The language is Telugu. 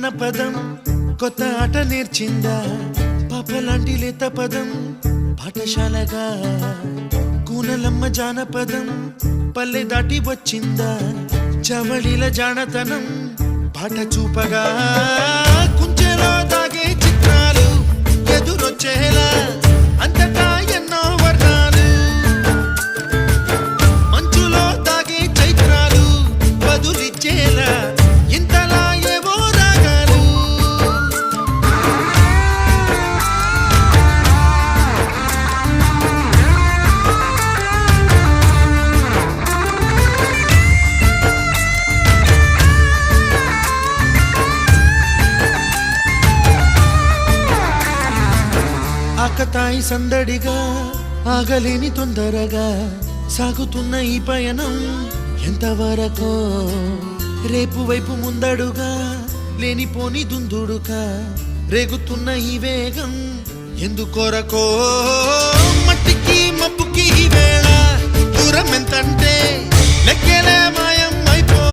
జానపదం కొత్త ఆట నేర్చిందా పాపలాంటి లేత పదం పాఠశాలగా కూనలమ్మ జానపదం పల్లె దాటి వచ్చిందా చవళిల జానతనం పాట చూపగా కుంచెలో దాగే చిత్రాలు ఎదురొచ్చేలా అంతటా ఎన్నో వర్ణాలు మంచులో దాగే చైత్రాలు బదులిచ్చేలా ఇంతలా ఏవో రాగాలు ఆకతాయి సందడిగా ఆగలేని తొందరగా సాగుతున్న ఈ పయనం ఎంతవరకో రేపు వైపు ముందడుగా లేనిపోని దుందుడుగా రేగుతున్న ఈ వేగం ఎందుకొరకో మట్టికి మబ్బుకి ఈ వేళ దూరం ఎంతంటే లెక్కలే మాయ